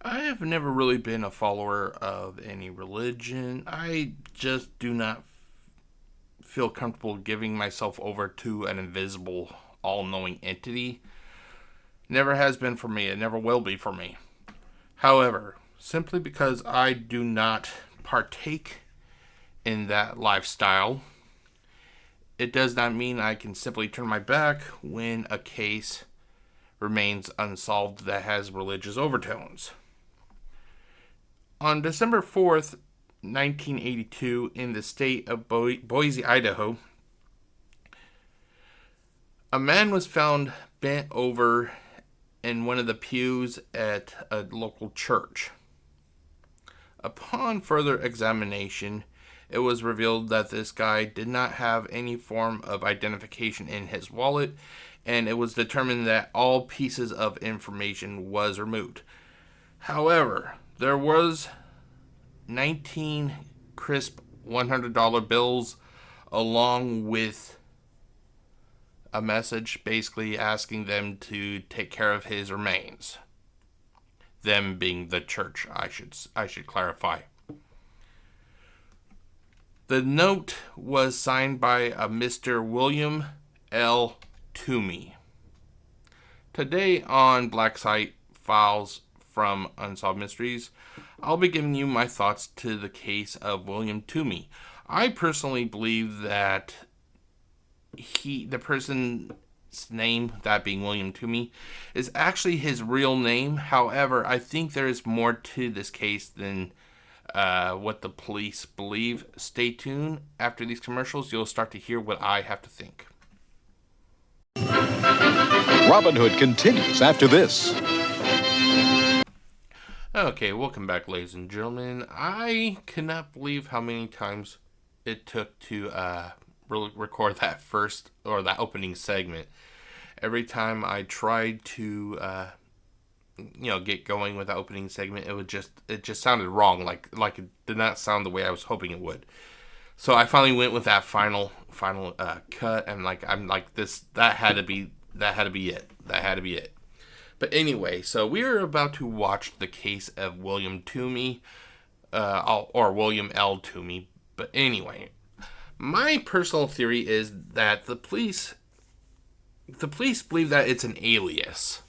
I have never really been a follower of any religion. I just do not feel comfortable giving myself over to an invisible, all knowing entity. Never has been for me, it never will be for me. However, simply because I do not partake in that lifestyle, it does not mean I can simply turn my back when a case remains unsolved that has religious overtones. On December 4th, 1982, in the state of Boise, Idaho, a man was found bent over in one of the pews at a local church. Upon further examination, it was revealed that this guy did not have any form of identification in his wallet, and it was determined that all pieces of information was removed. However, there was 19 crisp $100 bills along with a message basically asking them to take care of his remains. Them being the church, I should clarify. The note was signed by a Mr. William L. Toomey. Today on Black Site Files from Unsolved Mysteries, I'll be giving you my thoughts to the case of William Toomey. I personally believe that the person's name, that being William Toomey, is actually his real name. However, I think there is more to this case than what the police believe. Stay tuned. After these commercials, you'll start to hear what I have to think. Robin Hood continues after this. Okay, welcome back, ladies and gentlemen. I cannot believe how many times it took to record that opening segment. Every time I tried to get going with the opening segment, it just sounded wrong, like it did not sound the way I was hoping it would. So I finally went with that final cut, and that had to be it. But anyway, so we are about to watch the case of William Toomey, or William L. Toomey. But anyway, my personal theory is that the police believe that it's an alias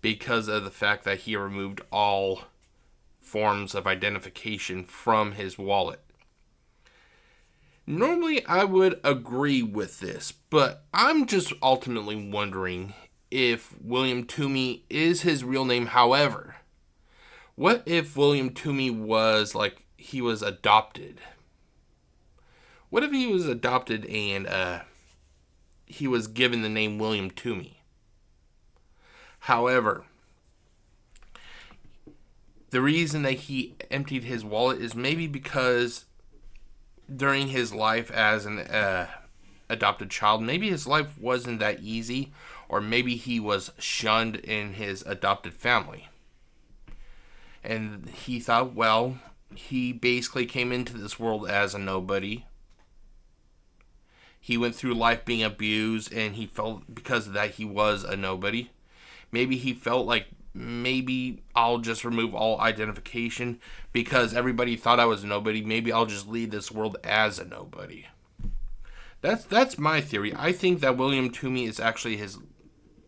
because of the fact that he removed all forms of identification from his wallet. Normally, I would agree with this, but I'm just ultimately wondering if William Toomey is his real name. However, what if William Toomey was he was adopted? What if he was adopted and he was given the name William Toomey? However, the reason that he emptied his wallet is maybe because during his life as an adopted child, maybe his life wasn't that easy, or maybe he was shunned in his adopted family. And he thought, well, he basically came into this world as a nobody. He went through life being abused, and he felt because of that he was a nobody. Maybe he felt like, maybe I'll just remove all identification because everybody thought I was a nobody. Maybe I'll just leave this world as a nobody. That's my theory. I think that William Toomey is actually his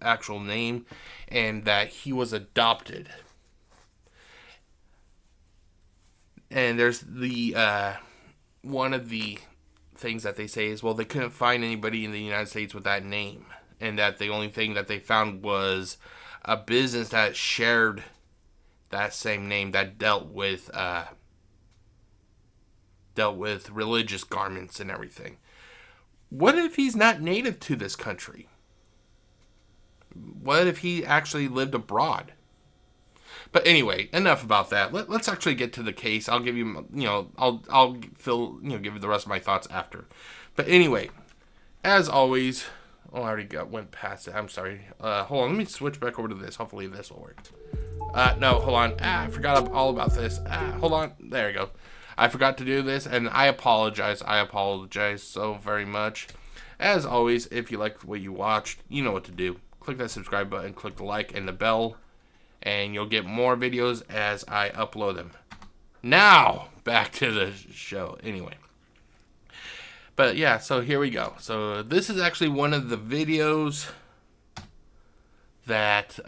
actual name, and that he was adopted. And there's the one of the things that they say is, well, they couldn't find anybody in the United States with that name, and that the only thing that they found was a business that shared that same name that dealt with religious garments and everything. What if he's not native to this country? What if he actually lived abroad? But anyway, enough about that. Let's actually get to the case. I'll give you, I'll give you the rest of my thoughts after. But anyway, as always, I already went past it. I'm sorry. Hold on. Let me switch back over to this. Hopefully this will work. No, hold on. I forgot all about this. Hold on. There we go. I forgot to do this, and I apologize. I apologize so very much. As always, if you liked what you watched, you know what to do. Click that subscribe button, click the like and the bell, and you'll get more videos as I upload them. Now, back to the show. Anyway. But yeah, so here we go. So this is actually one of the videos that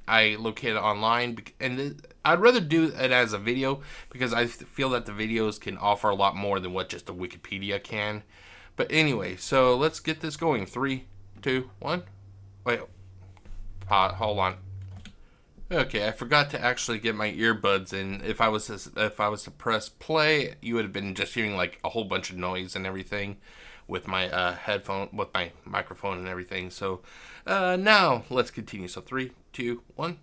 I located online. And I'd rather do it as a video because I feel that the videos can offer a lot more than what just a Wikipedia can. But anyway, so let's get this going. 3, 2, 1. Wait. Hold on. Okay, I forgot to actually get my earbuds in. If I was to press play, you would have been just hearing like a whole bunch of noise and everything with my headphone, with my microphone and everything. So now let's continue. So 3, 2, 1.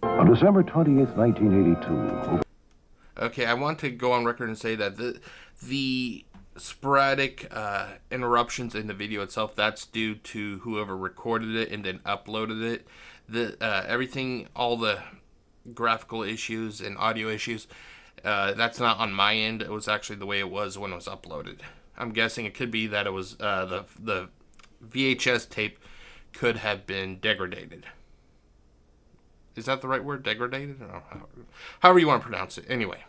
On December 28th, 1982. Okay, I want to go on record and say that the sporadic interruptions in the video itself, that's due to whoever recorded it and then uploaded it. Everything, all the graphical issues and audio issues, that's not on my end. It was actually the way it was when it was uploaded. I'm guessing it could be that it was the VHS tape could have been degraded. Is that the right word? Degraded? Or however you want to pronounce it. Anyway.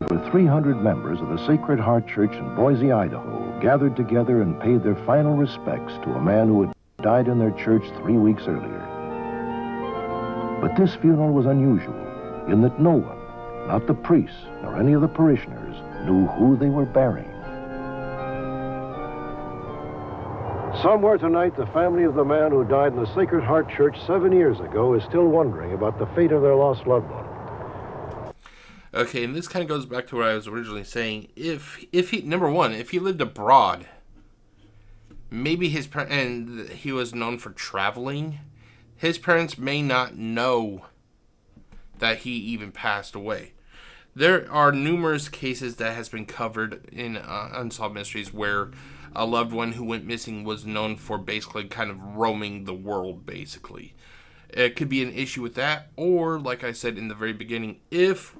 With 300 members of the Sacred Heart Church in Boise, Idaho, gathered together and paid their final respects to a man who had died in their church 3 weeks earlier. But this funeral was unusual in that no one, not the priests nor any of the parishioners, knew who they were burying. Somewhere tonight, the family of the man who died in the Sacred Heart Church 7 years ago is still wondering about the fate of their lost loved one. Okay, and this kind of goes back to what I was originally saying. If he, number one, if he lived abroad, maybe and he was known for traveling, his parents may not know that he even passed away. There are numerous cases that has been covered in Unsolved Mysteries where a loved one who went missing was known for basically kind of roaming the world, basically. It could be an issue with that, or, like I said in the very beginning, if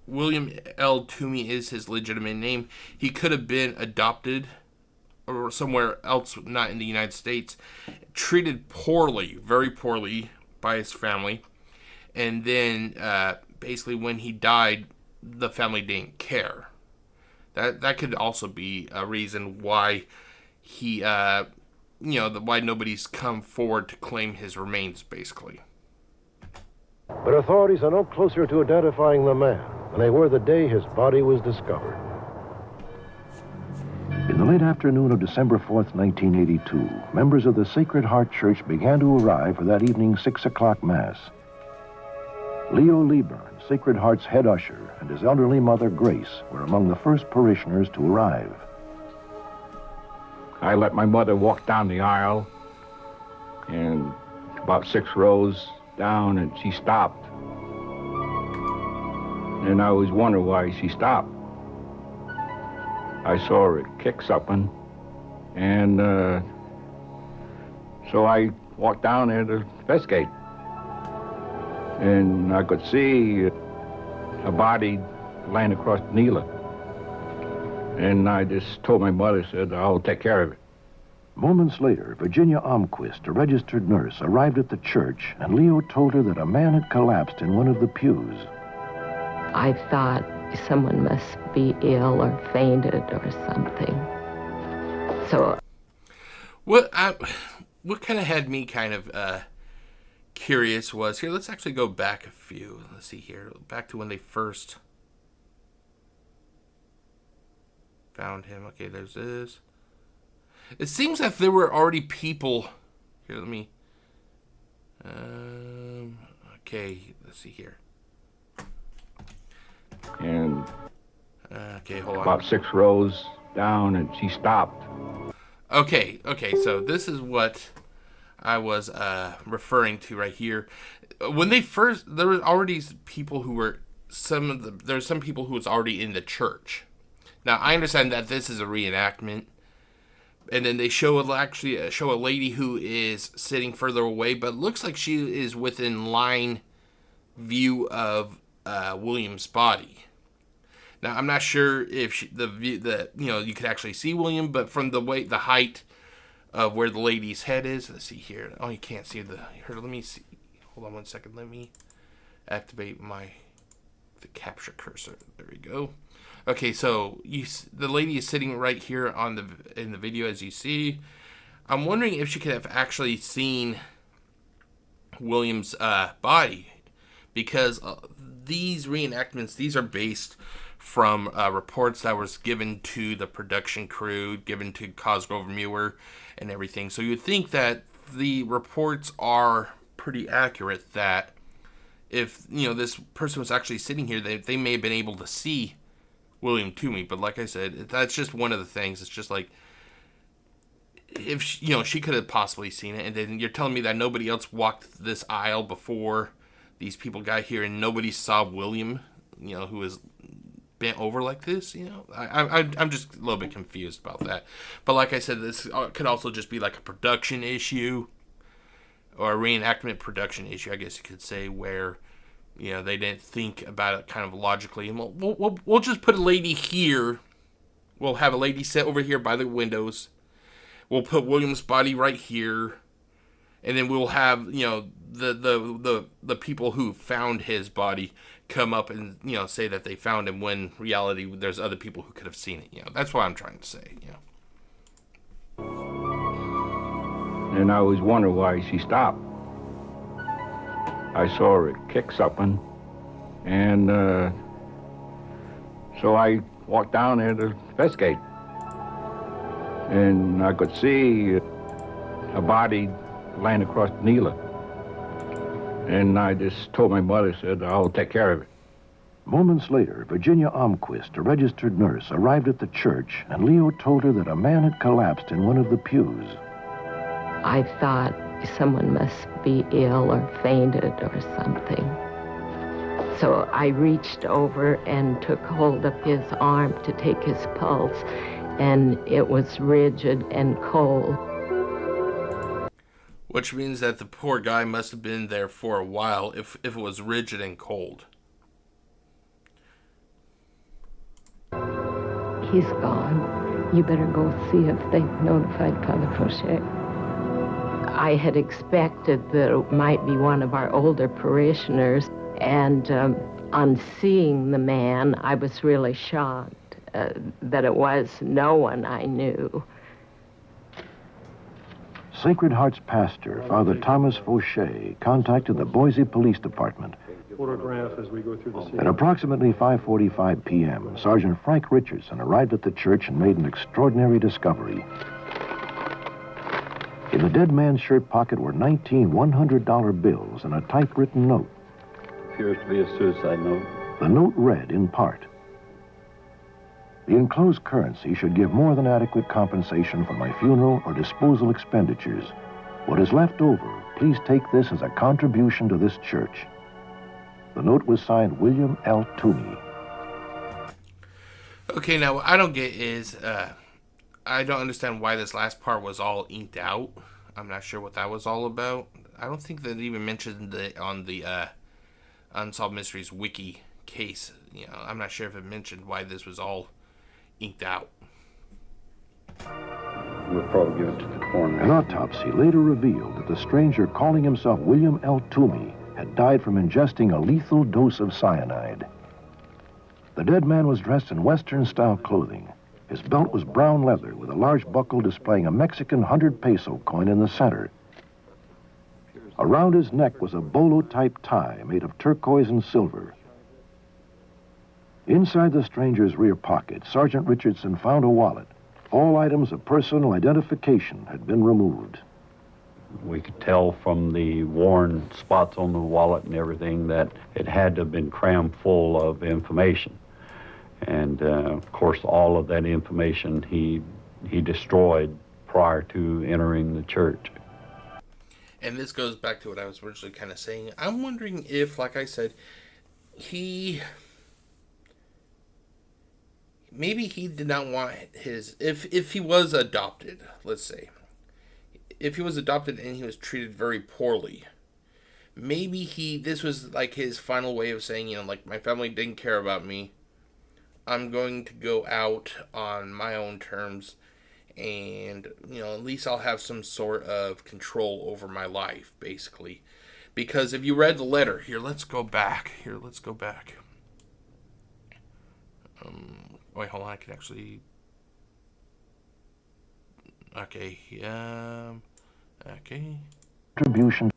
William L. Toomey is his legitimate name, he could have been adopted or somewhere else, not in the United States, treated poorly, very poorly by his family, and then basically when he died, the family didn't care. That could also be a reason why he, why nobody's come forward to claim his remains, basically. But authorities are no closer to identifying the man than they were the day his body was discovered. In the late afternoon of December 4th, 1982, members of the Sacred Heart Church began to arrive for that evening's 6 o'clock Mass. Leo Lieburn, Sacred Heart's head usher, and his elderly mother, Grace, were among the first parishioners to arrive. I let my mother walk down the aisle, and about 6 rows down, and she stopped. And I always wondered why she stopped. I saw her kick something, and so I walked down there to investigate. And I could see a body laying across Neela. And I just told my mother, said, I'll take care of it. Moments later, Virginia Almquist, a registered nurse, arrived at the church, and Leo told her that a man had collapsed in one of the pews. I thought someone must be ill or fainted or something. So what kind of had me kind of curious was, here, let's actually go back a few. Let's see here. Back to when they first found him. Okay, there's this. It seems that there were already people. Here, let me. Okay, let's see here. And okay, hold on. about 6 rows down, and she stopped. Okay, so this is what I was referring to right here. When they first, there were already people who were there's some people who was already in the church. Now I understand that this is a reenactment, and then they show a lady who is sitting further away, but looks like she is within line view of William's body. Now I'm not sure if you could actually see William, but from the height of where the lady's head is. Let's see here. Oh, you can't see her. Let me see. Hold on one second. Let me activate the capture cursor. There we go. Okay, so the lady is sitting right here in the video, as you see. I'm wondering if she could have actually seen William's body, because these reenactments, these are based from reports that was given to the production crew, given to Cosgrove Muir and everything. So you'd think that the reports are pretty accurate, that if, this person was actually sitting here, they may have been able to see William Toomey. But like I said, that's just one of the things. It's just like, if she could have possibly seen it, and then you're telling me that nobody else walked this aisle before these people got here, and nobody saw William, who was bent over like this. I'm just a little bit confused about that. But like I said, this could also just be like a production issue, or a reenactment production issue, I guess you could say, where they didn't think about it kind of logically. And we'll just put a lady here. We'll have a lady sit over here by the windows. We'll put William's body right here, and then we'll have the people who found his body come up and say that they found him, when reality there's other people who could have seen it. That's what I'm trying to say. And I always wonder why she stopped. I saw her kick something, and so I walked down there to investigate. And I could see a body laying across Neela. And I just told my mother, said, I'll take care of it. Moments later, Virginia Almquist, a registered nurse, arrived at the church, and Leo told her that a man had collapsed in one of the pews. I thought someone must be ill or fainted or something. So I reached over and took hold of his arm to take his pulse, and it was rigid and cold. Which means that the poor guy must have been there for a while if it was rigid and cold. He's gone. You better go see if they've notified Father Fauché. I had expected that it might be one of our older parishioners, and on seeing the man, I was really shocked that it was no one I knew. Sacred Heart's pastor, Father Thomas Fauché, contacted the Boise Police Department. Photograph as we go through the scene. At approximately 5:45 p.m., Sergeant Frank Richardson arrived at the church and made an extraordinary discovery. In the dead man's shirt pocket were 19 $100 bills and a typewritten note. Appears to be a suicide note. The note read in part, "The enclosed currency should give more than adequate compensation for my funeral or disposal expenditures. What is left over, please take this as a contribution to this church." The note was signed William L. Toomey. Okay, now what I don't get is, I don't understand why this last part was all inked out. I'm not sure what that was all about. I don't think that even mentioned it on the Unsolved Mysteries wiki case. I'm not sure if it mentioned why this was all inked out. We'll probably give it to the coroner. An autopsy later revealed that the stranger calling himself William L. Toomey had died from ingesting a lethal dose of cyanide. The dead man was dressed in Western-style clothing. His belt was brown leather with a large buckle displaying a Mexican 100-peso coin in the center. Around his neck was a bolo-type tie made of turquoise and silver. Inside the stranger's rear pocket, Sergeant Richardson found a wallet. All items of personal identification had been removed. We could tell from the worn spots on the wallet and everything that it had to have been crammed full of information. And, of course, all of that information he destroyed prior to entering the church. And this goes back to what I was originally kind of saying. I'm wondering if, like I said, maybe he did not want his... If he was adopted, let's say. If he was adopted and he was treated very poorly, maybe this was like his final way of saying, like, my family didn't care about me. I'm going to go out on my own terms and at least I'll have some sort of control over my life, basically. Because if you read the letter here, let's go back. Wait, hold on. I can actually. Okay. Okay. Contribution.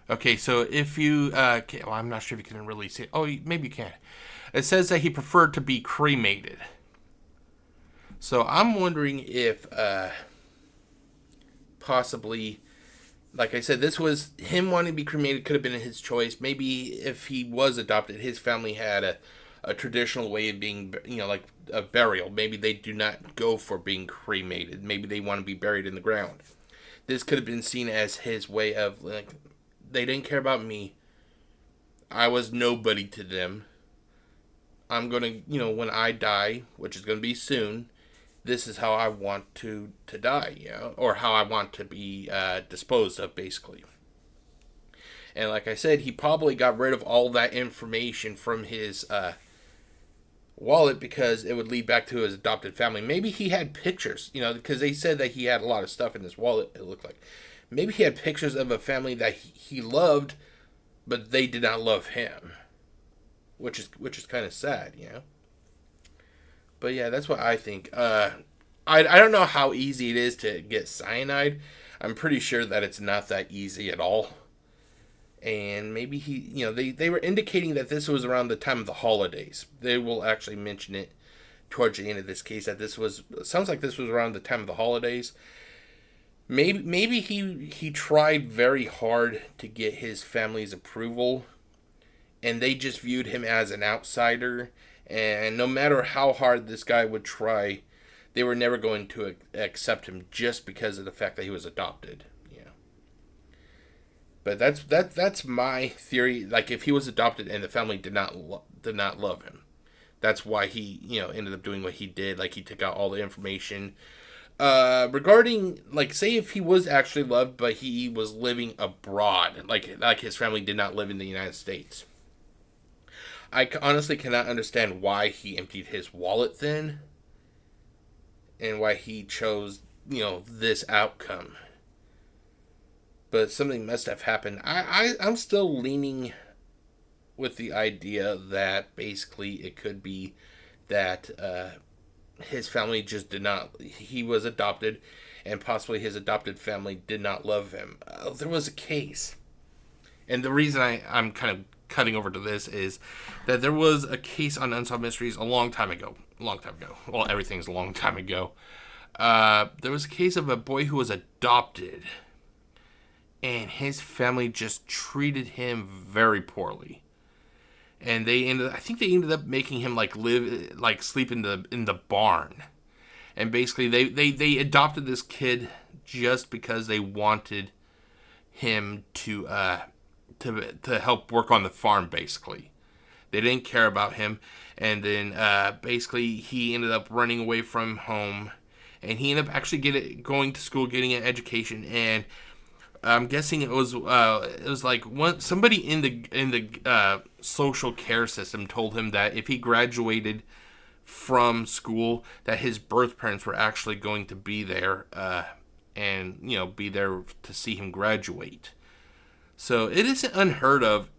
Okay, so if you, well, I'm not sure if you can really see it. Oh, maybe you can. It says that he preferred to be cremated. So I'm wondering if, possibly, like I said, this was him wanting to be cremated. Could have been his choice. Maybe if he was adopted, his family had a traditional way of being, like a burial. Maybe they do not go for being cremated. Maybe they want to be buried in the ground. This could have been seen as his way of, like, they didn't care about me. I was nobody to them. I'm going to, when I die, which is going to be soon, this is how I want to die, or how I want to be disposed of, basically. And like I said, he probably got rid of all that information from his wallet because it would lead back to his adopted family. Maybe he had pictures, because they said that he had a lot of stuff in his wallet, it looked like. Maybe he had pictures of a family that he loved, but they did not love him, which is kind of sad, But yeah, that's what I think. I don't know how easy it is to get cyanide. I'm pretty sure that it's not that easy at all. And maybe they were indicating that this was around the time of the holidays. They will actually mention it towards the end of this case that sounds like this was around the time of the holidays. Maybe he tried very hard to get his family's approval, and they just viewed him as an outsider, and no matter how hard this guy would try, they were never going to accept him just because of the fact that he was adopted. But that's my theory. Like, if he was adopted and the family did not love him, that's why he ended up doing what he did. Like, he took out all the information. Regarding, like, say if he was actually loved, but he was living abroad, like his family did not live in the United States. I honestly cannot understand why he emptied his wallet then, and why he chose, this outcome. But something must have happened. I'm still leaning with the idea that basically it could be that, his family just did not. He was adopted, and possibly his adopted family did not love him. There was a case, and the reason I'm kind of cutting over to this is that there was a case on Unsolved Mysteries a long time ago. Well, everything's a long time ago. There was a case of a boy who was adopted, and his family just treated him very poorly. And I think they ended up making him sleep in the barn. And basically they adopted this kid just because they wanted him to help work on the farm, basically. They didn't care about him. And then basically he ended up running away from home, and he ended up actually going to school, getting an education, and I'm guessing it was like somebody in the social care system told him that if he graduated from school, that his birth parents were actually going to be there and be there to see him graduate. So it isn't unheard of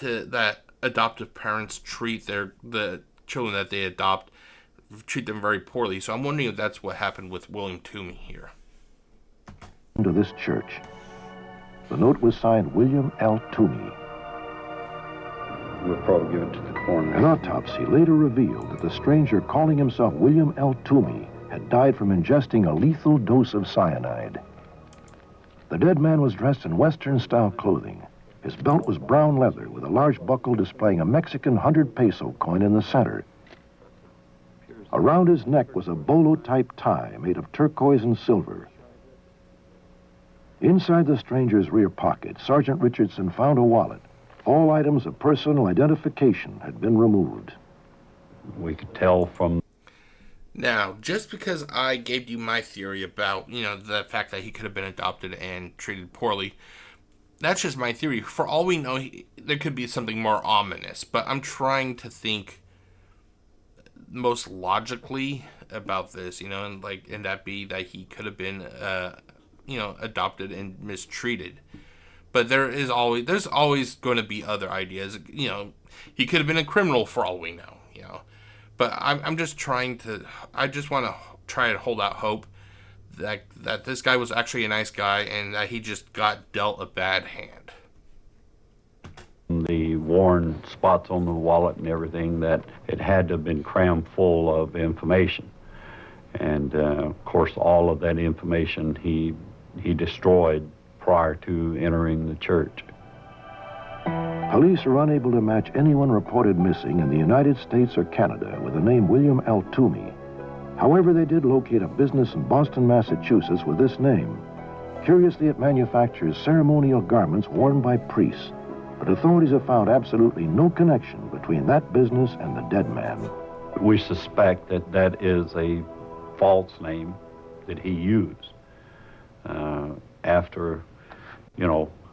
that adoptive parents treat the children that they adopt, treat them very poorly. So I'm wondering if that's what happened with William Toomey here. To this church. The note was signed William L. Toomey. We'll probably give it to the coroner. An autopsy later revealed that the stranger calling himself William L. Toomey had died from ingesting a lethal dose of cyanide. The dead man was dressed in Western-style clothing. His belt was brown leather with a large buckle displaying a Mexican 100-peso coin in the center. Around his neck was a bolo-type tie made of turquoise and silver. Inside the stranger's rear pocket, Sergeant Richardson found a wallet. All items of personal identification had been removed. We could tell from... Now, just because I gave you my theory about, the fact that he could have been adopted and treated poorly, that's just my theory. For all we know, there could be something more ominous, but I'm trying to think most logically about this, and that be that he could have been, adopted and mistreated. But there's always going to be other ideas. He could have been a criminal for all we know. But I just want to try to hold out hope that this guy was actually a nice guy and that he just got dealt a bad hand. The worn spots on the wallet and everything, that it had to have been crammed full of information. And of course, all of that information he destroyed prior to entering the church. Police are unable to match anyone reported missing in the United States or Canada with the name William Toomey. However, they did locate a business in Boston, Massachusetts with this name. Curiously, it manufactures ceremonial garments worn by priests, but authorities have found absolutely no connection between that business and the dead man. We suspect that is a false name that he used after,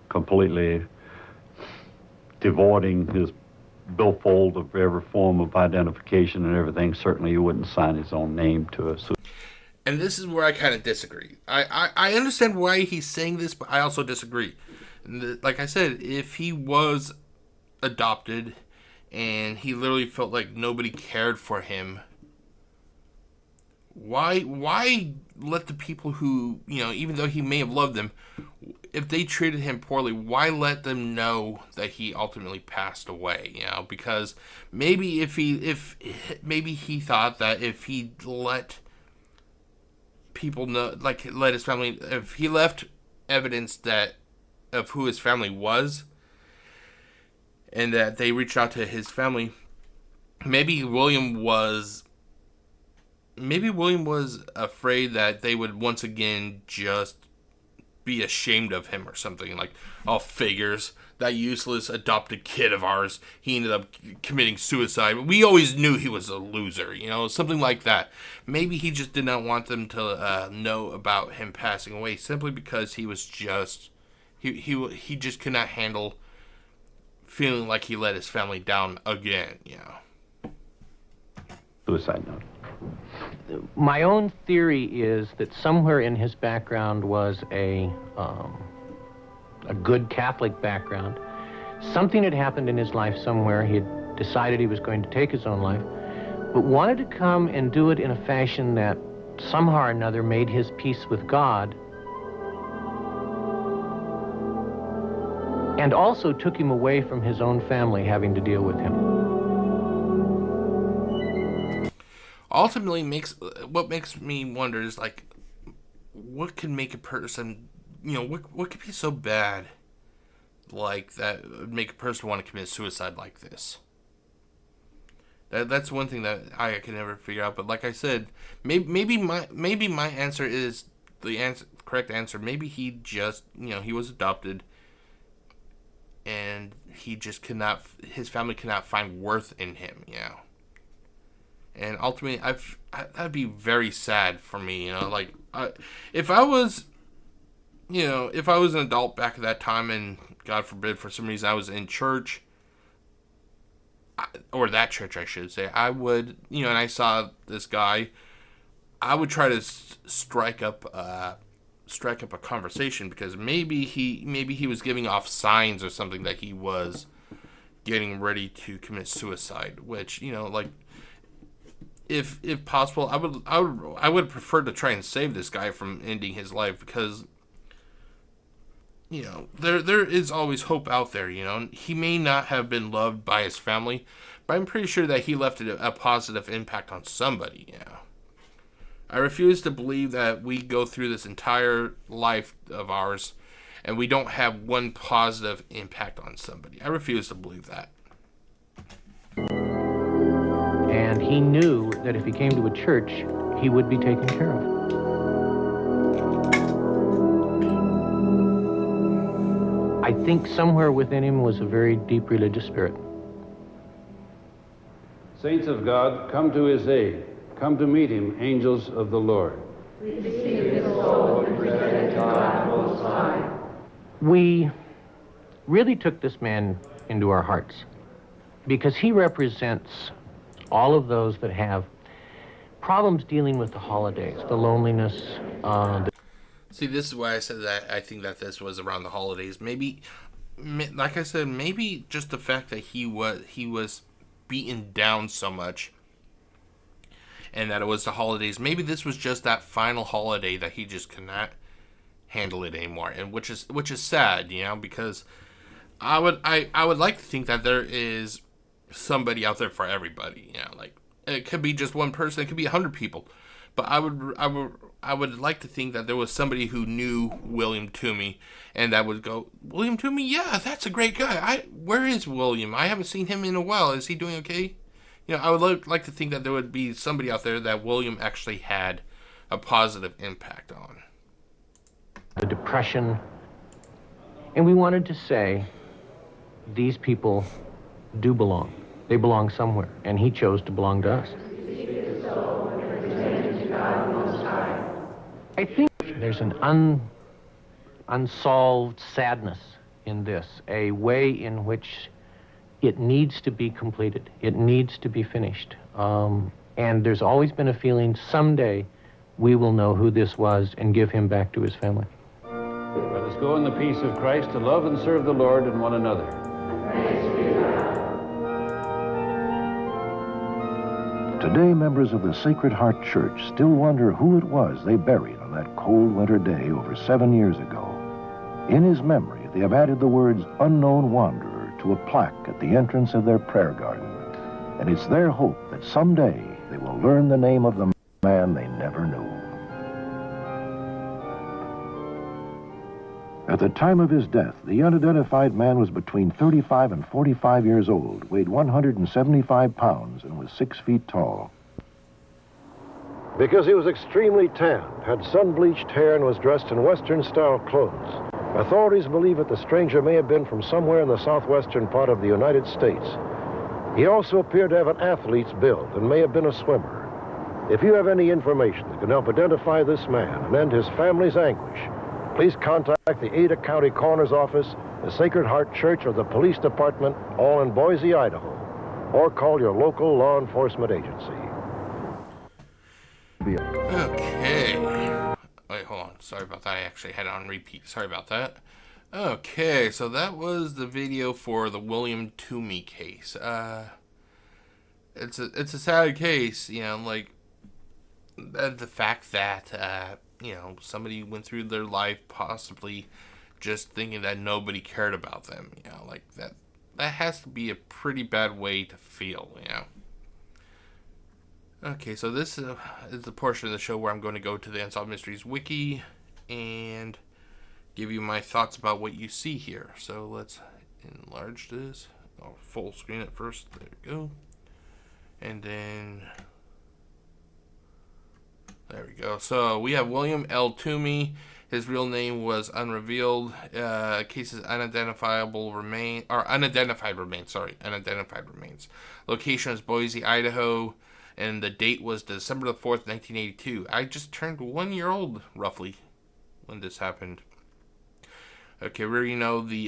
completely devoiding his billfold of every form of identification and everything. Certainly he wouldn't sign his own name to us. And this is where I kind of disagree. I understand why he's saying this, but I also disagree. Like I said, if he was adopted and he literally felt like nobody cared for him, why let the people who, even though he may have loved them, if they treated him poorly, why let them know that he ultimately passed away? Because maybe maybe he thought that if he let people know, let his family, if he left evidence of who his family was, and that they reached out to his family, maybe William was afraid that they would once again just be ashamed of him or something. Like, oh, figures, that useless adopted kid of ours, he ended up committing suicide. We always knew he was a loser, something like that. Maybe he just did not want them to know about him passing away, simply because he was just, he just could not handle feeling like he let his family down again, Suicide note. My own theory is that somewhere in his background was a good Catholic background. Something had happened in his life somewhere. He had decided he was going to take his own life, but wanted to come and do it in a fashion that somehow or another made his peace with God, and also took him away from his own family having to deal with him. Ultimately, what makes me wonder is, what can make a person, what could be so bad, that would make a person want to commit suicide like this? That's one thing that I can never figure out. But like I said, maybe my answer is the correct answer. Maybe he just, he was adopted, and he just his family could not find worth in him, And ultimately, that'd be very sad for me, if I was, if I was an adult back at that time, and God forbid, for some reason I was in church, or that church, I should say, I would, and I saw this guy, I would try to strike up a conversation, because maybe he was giving off signs or something that he was getting ready to commit suicide, which, if possible, I would prefer to try and save this guy from ending his life, because there is always hope out there. He may not have been loved by his family, but I'm pretty sure that he left a positive impact on somebody. I refuse to believe that we go through this entire life of ours and we don't have one positive impact on somebody. I refuse to believe that. And he knew that if he came to a church, he would be taken care of. I think somewhere within him was a very deep religious spirit. Saints of God, come to his aid. Come to meet him, angels of the Lord. Receive his soul and present it to God Most High. We really took this man into our hearts because he represents all of those that have problems dealing with the holidays, the loneliness. See, this is why I said that I think that this was around the holidays. Maybe, like I said, maybe just the fact that he was beaten down so much, and that it was the holidays. Maybe this was just that final holiday that he just could not handle it anymore, and which is sad, because I would like to think that there is somebody out there for everybody. Like it could be just one person, it could be 100 people, but I would like to think that there was somebody who knew William Toomey, and that would go, William Toomey, yeah, that's a great guy. Where is William? I haven't seen him in a while. Is he doing okay? I would like to think that there would be somebody out there that William actually had a positive impact on. The depression. And we wanted to say, these people do belong. They belong somewhere, and he chose to belong to us. I think there's an unsolved sadness in this, a way in which it needs to be completed. It needs to be finished. And there's always been a feeling someday we will know who this was and give him back to his family. Let us go in the peace of Christ to love and serve the Lord and one another. Today, members of the Sacred Heart Church still wonder who it was they buried on that cold winter day over 7 years ago. In his memory, they have added the words "unknown wanderer" to a plaque at the entrance of their prayer garden. And it's their hope that someday they will learn the name of the man they never knew. At the time of his death, the unidentified man was between 35 and 45 years old, weighed 175 pounds, and was 6 feet tall. Because he was extremely tanned, had sun-bleached hair, and was dressed in Western-style clothes, authorities believe that the stranger may have been from somewhere in the southwestern part of the United States. He also appeared to have an athlete's build and may have been a swimmer. If you have any information that can help identify this man and end his family's anguish, please contact the Ada County Coroner's Office, the Sacred Heart Church, or the Police Department, all in Boise, Idaho, or call your local law enforcement agency. Okay. Wait, hold on. Sorry about that. I actually had it on repeat. Sorry about that. Okay, so that was the video for the William Toomey case. It's a sad case, like the fact that somebody went through their life possibly just thinking that nobody cared about them. Like that has to be a pretty bad way to feel. Okay, so this is the portion of the show where I'm going to go to the Unsolved Mysteries Wiki and give you my thoughts about what you see here. So let's enlarge this. I'll full screen it first. There we go. And then there we go. So we have William L. Toomey. His real name was unrevealed. Cases unidentified remains. Location is Boise, Idaho. And the date was December the 4th, 1982. I just turned 1 year old, roughly, when this happened. Okay, we already know the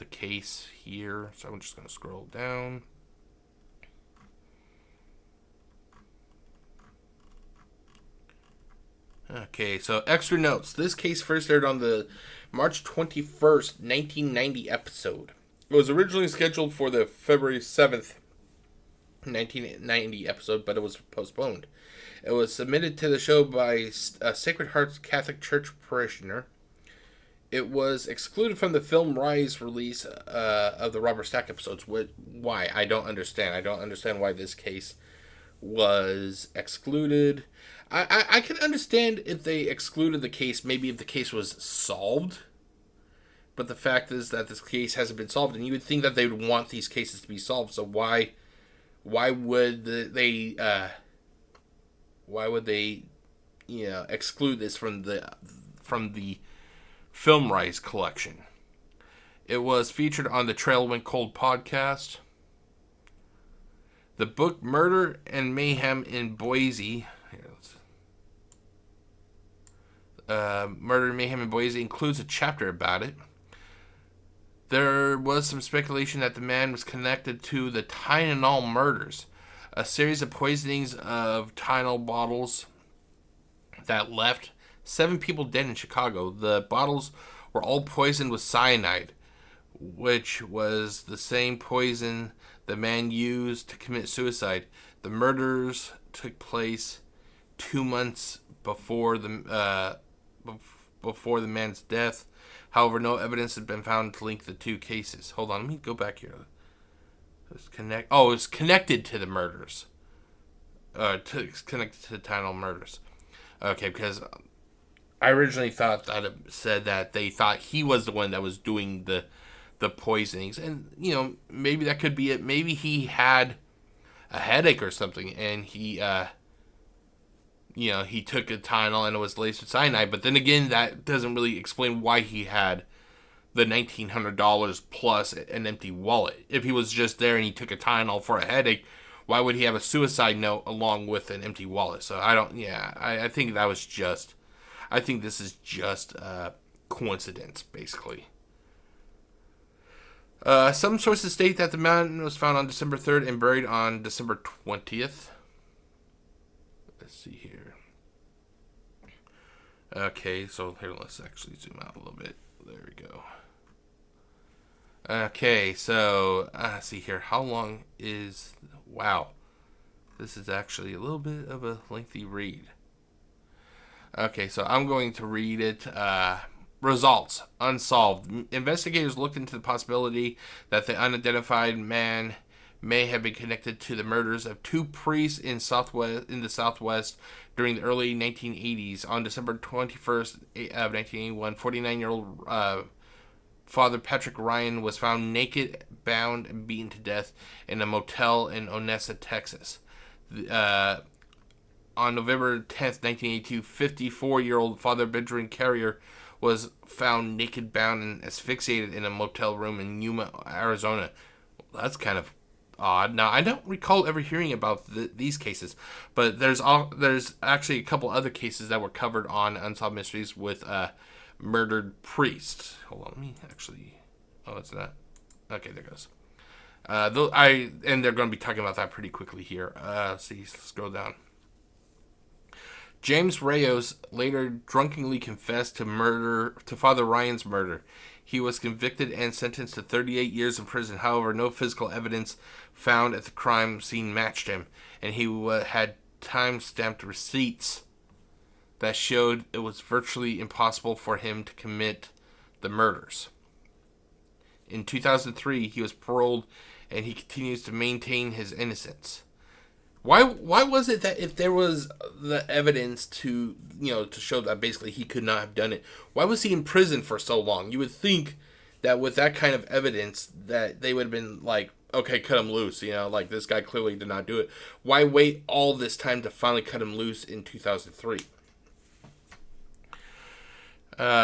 case here, so I'm just going to scroll down. Okay, so extra notes. This case first aired on the March 21st, 1990 episode. It was originally scheduled for the February 7th, 1990 episode, but it was postponed. It was submitted to the show by a Sacred Heart's Catholic Church parishioner. It was excluded from the film Rise release of the Robert Stack episodes. Why? I don't understand. I don't understand why this case was excluded. I can understand if they excluded the case, maybe if the case was solved. But the fact is that this case hasn't been solved, and you would think that they would want these cases to be solved. So why would they exclude this from the Film Rise collection? It was featured on the Trail Went Cold podcast. The book Murder and Mayhem in Boise. Murder and Mayhem in Boise includes a chapter about it. There was some speculation that the man was connected to the Tylenol murders, a series of poisonings of Tylenol bottles that left 7 people dead in Chicago. The bottles were all poisoned with cyanide, which was the same poison the man used to commit suicide. The murders took place 2 months before the man's death. However, no evidence has been found to link the two cases. Hold on, let me go back here. It's connected to the murders. It's connected to the Tylenol murders. Okay, because I originally thought that it said that they thought he was the one that was doing the poisonings, and maybe that could be it. Maybe he had a headache or something, and he he took a Tylenol and it was laced with cyanide. But then again, that doesn't really explain why he had the $1,900 plus an empty wallet. If he was just there and he took a Tylenol for a headache, why would he have a suicide note along with an empty wallet? So I think that was just, I think this is just coincidence, basically. Some sources state that the man was found on December 3rd and buried on December 20th. Let's see here. Okay, so here, let's actually zoom out a little bit. There we go. Okay, so, see here. How long is... Wow. This is actually a little bit of a lengthy read. Okay, so I'm going to read it. Results. Unsolved. Investigators looked into the possibility that the unidentified man may have been connected to the murders of 2 priests in the Southwest during the early 1980s. On December 21st of 1981, 49-year-old Father Patrick Ryan was found naked, bound, and beaten to death in a motel in Onessa, Texas. On November 10th, 1982, 54-year-old Father Benjamin Carrier was found naked, bound, and asphyxiated in a motel room in Yuma, Arizona. Well, that's kind of odd. Now, I don't recall ever hearing about these cases, but there's actually a couple other cases that were covered on Unsolved Mysteries with murdered priests. Hold on, let me actually... Oh, it's not. Okay, there goes. And they're going to be talking about that pretty quickly here. See, scroll down. James Reyes later drunkenly confessed to Father Ryan's murder. He was convicted and sentenced to 38 years in prison. However, no physical evidence found at the crime scene matched him, and he had time-stamped receipts that showed it was virtually impossible for him to commit the murders. In 2003, he was paroled, and he continues to maintain his innocence. Why was it that if there was the evidence to show that basically he could not have done it, why was he in prison for so long? You would think that with that kind of evidence that they would have been like, okay, cut him loose, like this guy clearly did not do it. Why wait all this time to finally cut him loose in 2003?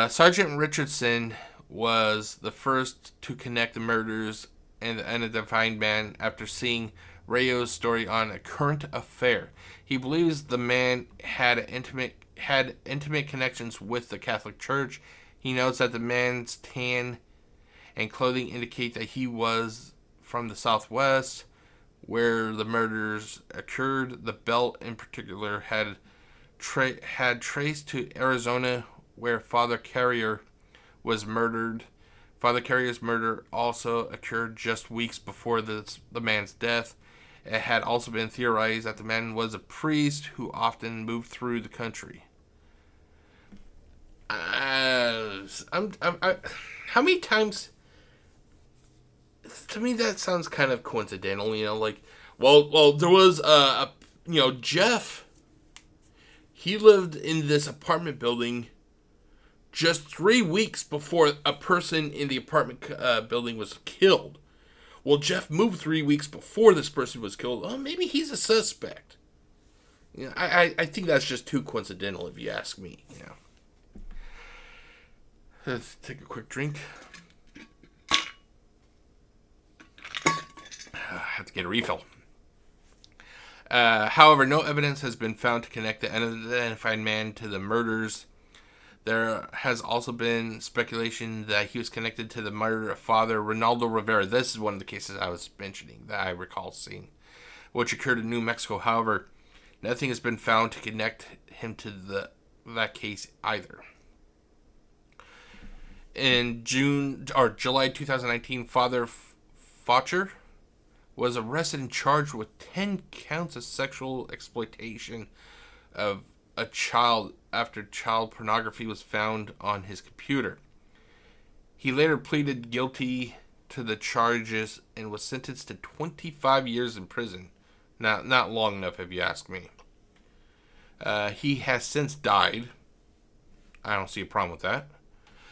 Sergeant Richardson was the first to connect the murders and the unidentified man after seeing Reyes' story on A Current Affair. He believes the man had intimate connections with the Catholic Church. He notes that the man's tan and clothing indicate that he was from the Southwest, where the murders occurred. The belt, in particular, had traced to Arizona, where Father Carrier was murdered. Father Carrier's murder also occurred just weeks before the man's death. It had also been theorized that the man was a priest who often moved through the country. How many times? To me, that sounds kind of coincidental. Well, there was Jeff. He lived in this apartment building just 3 weeks before a person in the apartment building was killed. Well, Jeff moved 3 weeks before this person was killed. Oh, maybe he's a suspect. I think that's just too coincidental, if you ask me. Let's take a quick drink. I have to get a refill. However, no evidence has been found to connect the unidentified man to the murders. There has also been speculation that he was connected to the murder of Father Ronaldo Rivera. This is one of the cases I was mentioning that I recall seeing, which occurred in New Mexico. However, nothing has been found to connect him to that case either. In July 2019, Father Faucher was arrested and charged with 10 counts of sexual exploitation of a child after child pornography was found on his computer. He later pleaded guilty to the charges and was sentenced to 25 years in prison. Not long enough, if you ask me. He has since died. I don't see a problem with that.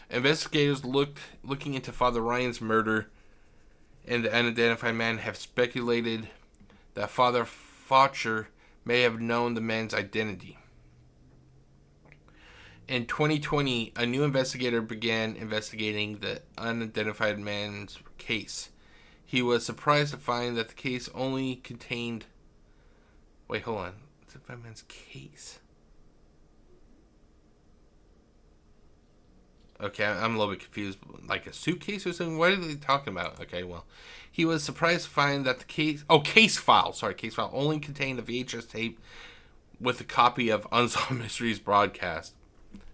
Investigators looking into Father Ryan's murder and the unidentified man have speculated that Father Faucher may have known the man's identity. In 2020, a new investigator began investigating the unidentified man's case. He was surprised to find that the case only contained... Wait, hold on. Unidentified man's case. Okay, I'm a little bit confused. Like a suitcase or something? What are they talking about? Okay, well, he was surprised to find that the case... Oh, case file. Sorry, case file only contained a VHS tape with a copy of Unsolved Mysteries broadcast.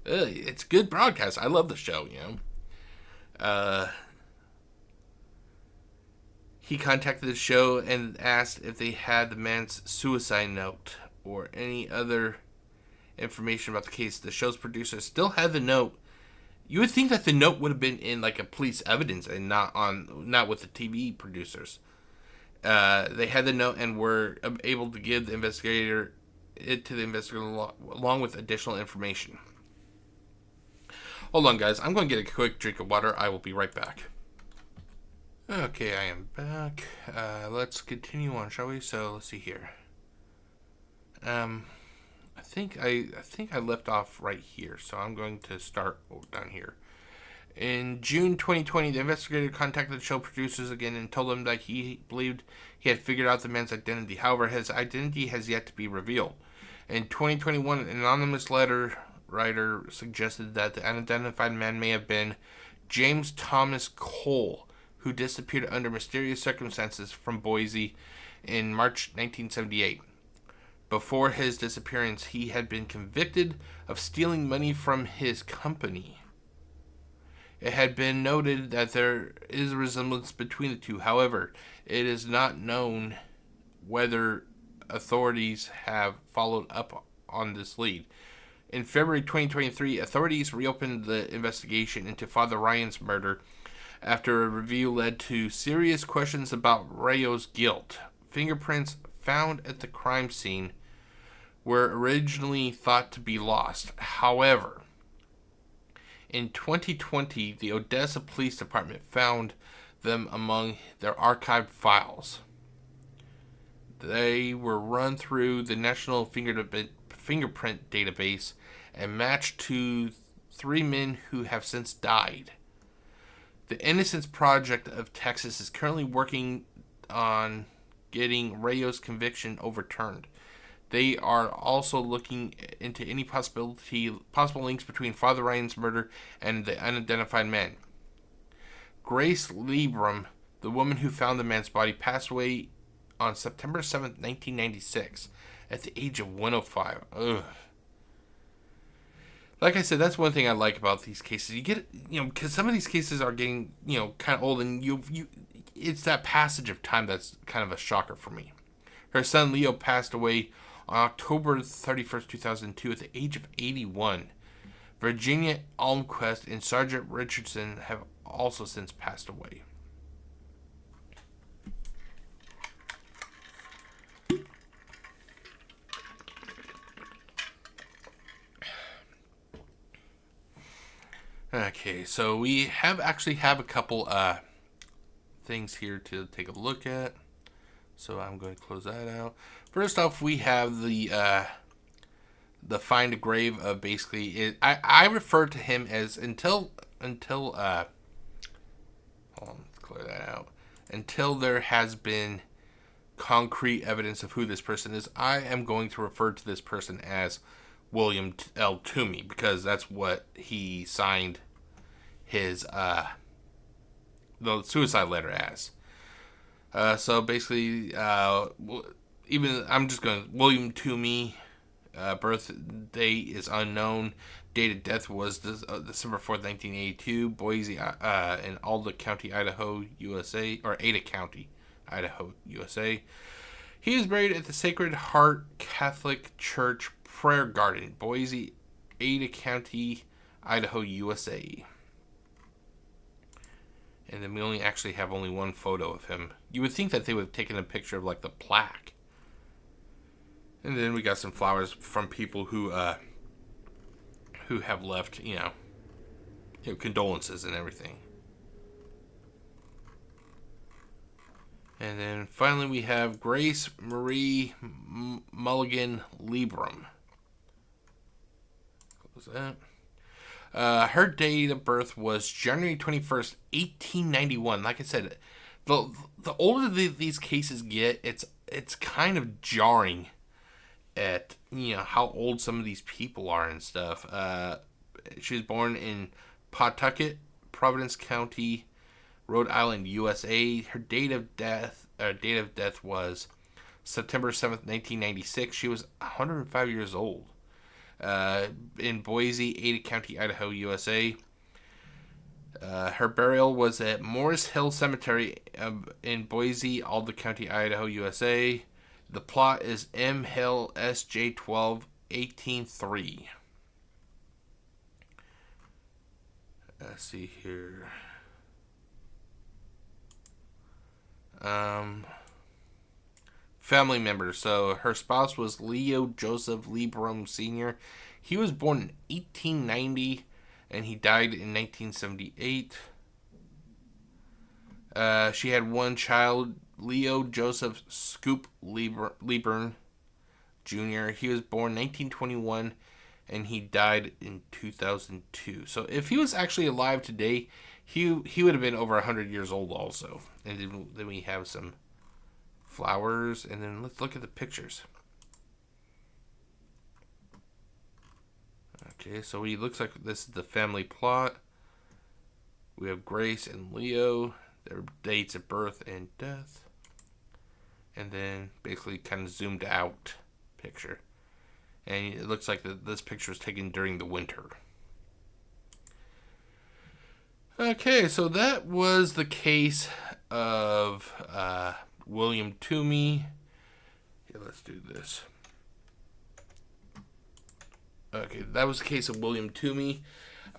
It's a good broadcast. I love the show, you know. He contacted the show and asked if they had the man's suicide note or any other information about the case. The show's producer still had the note. You would think that the note would have been in like a police evidence and not with the TV producers. They had the note and were able to give the investigator along with additional information. Hold on, guys. I'm going to get a quick drink of water. I will be right back. Okay, I am back. Let's continue on, shall we? So let's see here. I think I left off right here, so I'm going to start down here. In June 2020, the investigator contacted the show producers again and told them that he believed he had figured out the man's identity. However, his identity has yet to be revealed. In 2021, an anonymous letter writer suggested that the unidentified man may have been James Thomas Cole, who disappeared under mysterious circumstances from Boise in March 1978. Before his disappearance, he had been convicted of stealing money from his company. It had been noted that there is a resemblance between the two. However, it is not known whether authorities have followed up on this lead. In February 2023, authorities reopened the investigation into Father Ryan's murder after a review led to serious questions about Rayo's guilt. Fingerprints found at the crime scene were originally thought to be lost. However, in 2020, the Odessa Police Department found them among their archived files. They were run through the National Fingerprint Database and matched to 3 men who have since died. The Innocence Project of Texas is currently working on getting Rayo's conviction overturned. They are also looking into any possible links between Father Ryan's murder and the unidentified man. Grace Liebram, the woman who found the man's body, passed away on September 7th, 1996, at the age of 105. Ugh. Like I said, that's one thing I like about these cases. You get, because some of these cases are getting, kind of old, and it's that passage of time that's kind of a shocker for me. Her son Leo passed away on October 31st, 2002, at the age of 81. Virginia Almquist and Sergeant Richardson have also since passed away. Okay, so we actually have a couple things here to take a look at. So I'm going to close that out. First off, we have the find a grave of basically I refer to him as until hold on, let's clear that out. Until there has been concrete evidence of who this person is, I am going to refer to this person as William L. Toomey, because that's what he signed his the suicide letter as. So basically, William Toomey, birth date is unknown. Date of death was December 4th, 1982, Boise, in Alda County, Idaho, USA, or Ada County, Idaho, USA. He is buried at the Sacred Heart Catholic Church Prayer Garden, Boise, Ada County, Idaho, USA. And then we only actually have only one photo of him. You would think that they would have taken a picture of like the plaque. And then we got some flowers from people who have left, condolences and everything. And then finally we have Grace Marie Mulligan Liebram. What was that? Her date of birth was January 21st, 1891. Like I said, the older these cases get, it's kind of jarring at how old some of these people are and stuff. She was born in Pawtucket, Providence County, Rhode Island, USA. Her date of death was September 7th, 1996. She was 105 years old. In Boise, Ada County, Idaho, USA. Her burial was at Morris Hill Cemetery in Boise, Alda County, Idaho, USA. The plot is M. Hill SJ12 183. Let's see here. Family members. So her spouse was Leo Joseph Liebram Sr. He was born in 1890 and he died in 1978. She had one child, Leo Joseph Scoop Liebern Jr. He was born 1921 and he died in 2002. So if he was actually alive today, he would have been over 100 years old also. And then we have some flowers, and then let's look at the pictures. Okay, so he looks like this is the family plot. We have Grace and Leo, their dates of birth and death, and then basically kind of zoomed out picture. And it looks like this picture was taken during the winter. Okay, so that was the case of William Toomey. Yeah, let's do this. Okay, that was the case of William Toomey.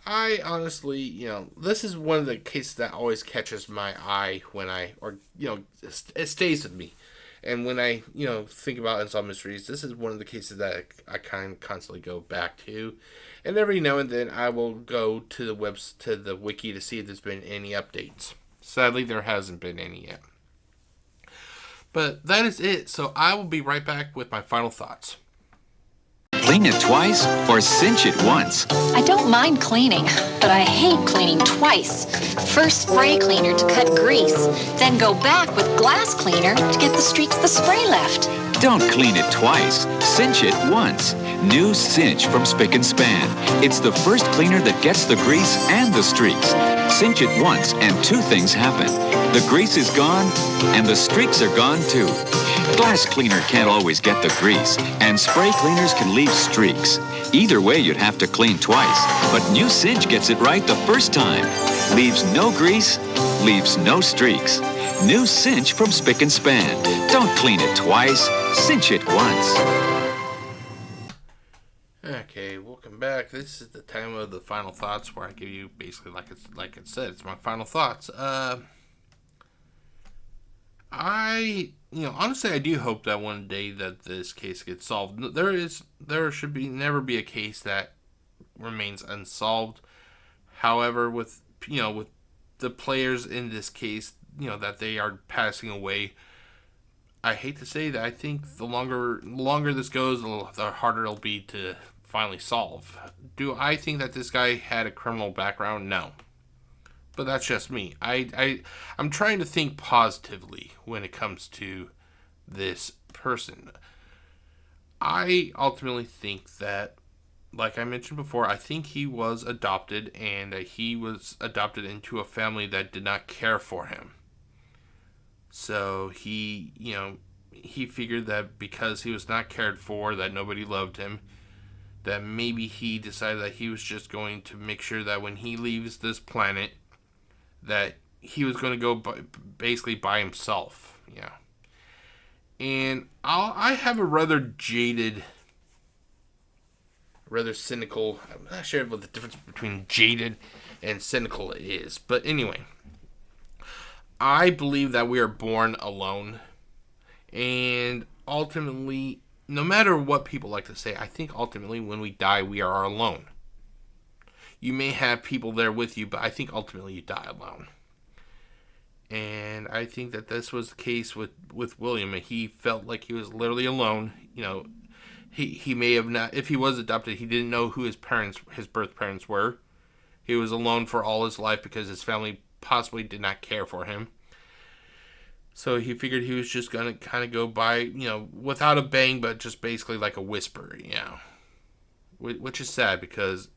I honestly, this is one of the cases that always catches my eye when it stays with me. And when I, think about Unsolved Mysteries, this is one of the cases that I kind of constantly go back to. And every now and then I will go to the wiki to see if there's been any updates. Sadly, there hasn't been any yet. But that is it. So I will be right back with my final thoughts. Clean it twice or cinch it once. I don't mind cleaning, but I hate cleaning twice. First spray cleaner to cut grease, then go back with glass cleaner to get the streaks the spray left. Don't clean it twice. Cinch it once. New Cinch from Spick and Span. It's the first cleaner that gets the grease and the streaks. Cinch it once and two things happen. The grease is gone and the streaks are gone too. Glass cleaner can't always get the grease, and spray cleaners can leave streaks. Either way, you'd have to clean twice, but New Cinch gets it right the first time. Leaves no grease, leaves no streaks. New Cinch from Spick and Span. Don't clean it twice, cinch it once. Okay, welcome back. This is the time of the final thoughts where I give you basically like it said, it's my final thoughts. Honestly, I do hope that one day that this case gets solved. There should never be a case that remains unsolved. However, with the players in this case, that they are passing away, I hate to say that I think the longer this goes, the harder it'll be to finally solve. Do I think that this guy had a criminal background? No. But that's just me. I'm trying to think positively when it comes to this person. I ultimately think that like I mentioned before, I think he was adopted, and he was adopted into a family that did not care for him. So he figured that because he was not cared for, that nobody loved him, that maybe he decided that he was just going to make sure that when he leaves this planet, that he was going to go basically by himself. Yeah. And I have a rather jaded, rather cynical, I'm not sure what the difference between jaded and cynical is. But anyway, I believe that we are born alone. And ultimately, no matter what people like to say, I think ultimately when we die, we are alone. You may have people there with you, but I think ultimately you die alone. And I think that this was the case with William. He felt like he was literally alone. He may have not, if he was adopted, he didn't know who his birth parents were. He was alone for all his life because his family possibly did not care for him. So he figured he was just going to kind of go by, without a bang, but just basically like a whisper, Which is sad because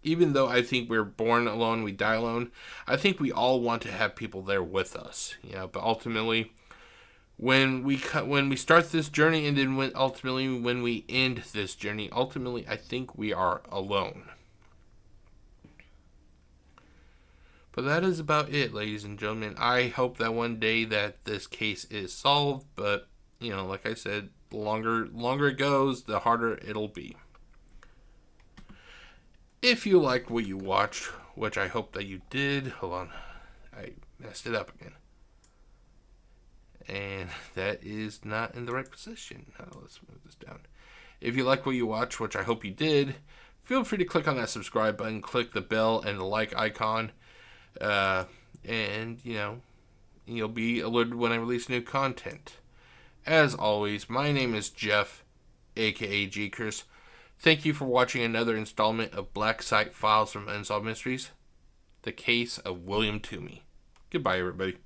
even though I think we're born alone, we die alone, I think we all want to have people there with us, But ultimately, when we start this journey and then when we end this journey, ultimately I think we are alone. But that is about it, ladies and gentlemen. I hope that one day that this case is solved, but like I said, the longer it goes, the harder it'll be. If you liked what you watched, which I hope that you did, hold on, I messed it up again. And that is not in the right position. Now let's move this down. If you like what you watched, which I hope you did, feel free to click on that subscribe button, click the bell and the like icon, and you'll be alerted when I release new content. As always, my name is Jeff, aka GCurse. Thank you for watching another installment of Black Site Files from Unsolved Mysteries, the case of William Toomey. Goodbye, everybody.